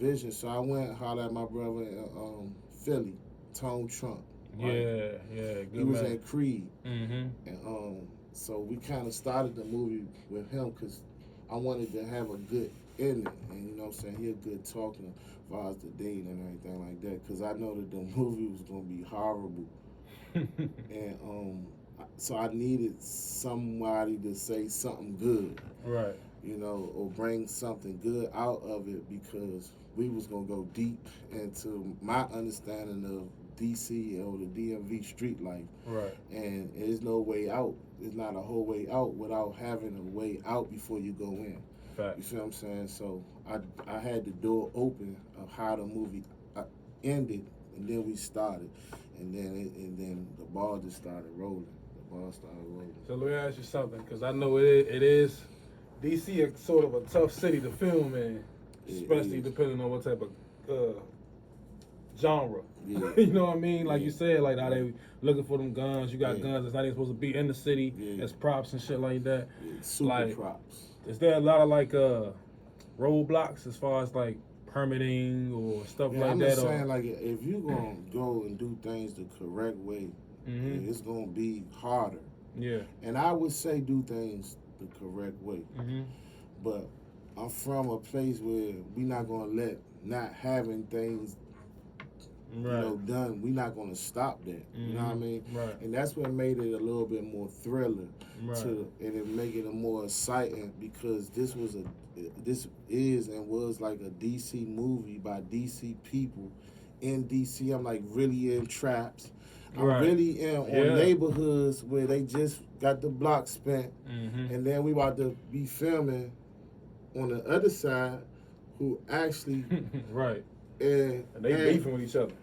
vision. So I went and hollered at my brother in Philly, Tone Trump. Right? Yeah, He good was man. in Creed, Mm-hmm. and so we kind of started the movie with him because I wanted to have a good ending, and you know what I'm saying, he a good talker as far as the date and everything like that. Because I know that the movie was gonna be horrible, and so I needed somebody to say something good, Right. you know, or bring something good out of it because we was gonna go deep into my understanding of DC or the DMV street life, Right. and there's no way out. It's not a whole way out without having a way out before you go in. You Facts. see what I'm saying? So I had the door open of how the movie ended, and then we started, and then the ball just started rolling. The ball started rolling. So let me ask you something, because I know it is DC a sort of a tough city to film in, It especially is. depending on what type of genre. Yeah. You know what I mean? Like Yeah. you said, like how Yeah. they looking for them guns. You got Yeah. guns that's not even supposed to be in the city Yeah. as props and shit like that. Yeah. Super Like, props. is there a lot of like roadblocks as far as like permitting or stuff Yeah, like I'm that? just saying, Or like, if you gonna go and do things the correct way, mm-hmm. it's gonna be harder. Yeah. And I would say do things the correct way. Mm-hmm. But I'm from a place where we not gonna let not having things, Right. you know, done. We not gonna stop that. Mm-hmm. You know what I mean? Right. And that's what made it a little bit more thriller Right. and it make it a more exciting because this is and was like a DC movie by DC people in DC. I'm like really in traps. I'm Right. really in on neighborhoods where they just got the block spent, Mm-hmm. and then we about to be filming on the other side, who actually Right. and they beefing with each other.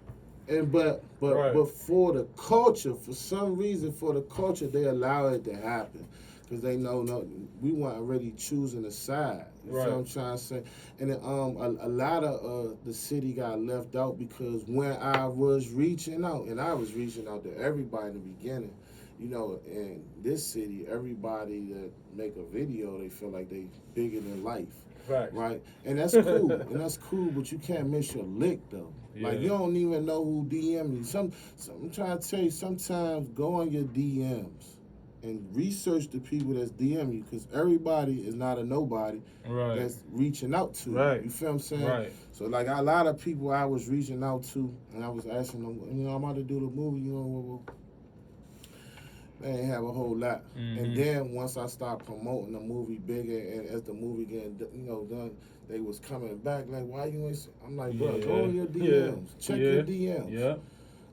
And but for the culture, for some reason, for the culture, they allow it to happen because they know no, we weren't really choosing a side. You Right. feel what I'm trying to say? And a lot of the city got left out because when I was reaching out, and I was reaching out to everybody in the beginning, you know, in this city, everybody that make a video, they feel like they bigger than life. Facts. Right? And that's cool. And that's cool, but you can't miss your lick though. Yeah. Like you don't even know who DM you. I'm trying to tell you, sometimes go on your DMs and research the people that's DM you, because everybody is not a nobody that's reaching out to you. You feel what I'm saying? Right. So like a lot of people I was reaching out to, and I was asking them, you know, I'm about to do the movie, you know, they ain't have a whole lot. Mm-hmm. And then once I started promoting the movie bigger, and as the movie getting, you know, done, they was coming back like, why you ain't? I'm like, bro, go on your DMs, check your DMs. Yeah.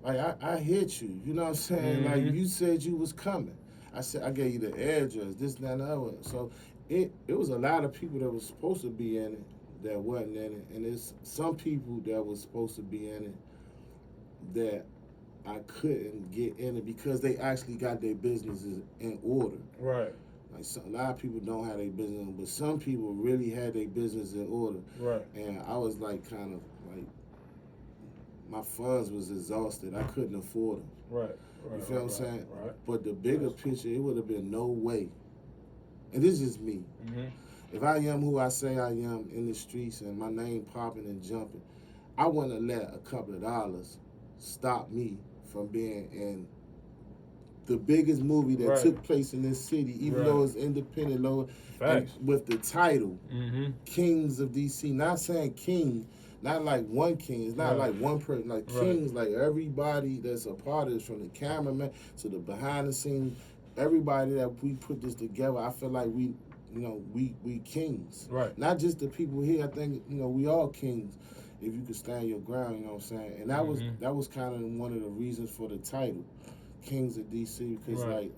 Like I hit you, you know what I'm saying? Mm-hmm. Like you said you was coming. I said I gave you the address, this, that, and the other. So it was a lot of people that was supposed to be in it that wasn't in it, and there's some people that was supposed to be in it that I couldn't get in it because they actually got their businesses in order. Right. Like a lot of people don't have their business, but some people really had their business in order. Right. And I was like, kind of like, my funds was exhausted. I couldn't afford them. Right. You feel what I'm saying? Right. But the bigger picture, it would have been no way. And this is me. Mm-hmm. If I am who I say I am in the streets and my name popping and jumping, I wouldn't have let a couple of dollars stop me from being in the biggest movie that took place in this city, even though it's independent, lower, and with the title, Kingz of DC. Not saying king, not like one king. It's not like one person. Like Kingz, like everybody that's a part of this, from the cameraman to the behind the scenes, everybody that we put this together. I feel like we, you know, we kings. Right. Not just the people here. I think, you know, we all kings if you could stand your ground. You know what I'm saying? And that was kind of one of the reasons for the title, Kingz of DC, because like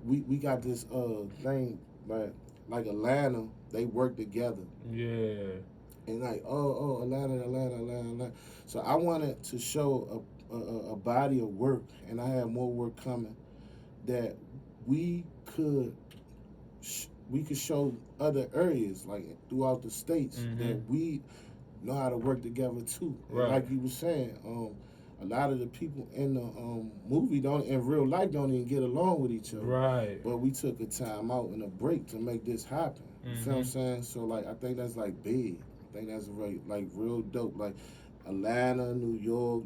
we got this thing like Atlanta, they work together. Yeah. And like Atlanta. So I wanted to show a body of work, and I had more work coming, that we could show other areas like throughout the states that we know how to work together too. Right. Like you were saying, a lot of the people in the movie in real life don't even get along with each other. Right. But we took a time out and a break to make this happen. You feel what I'm saying? So like I think that's like big. think that's like real dope. Like Atlanta, New York,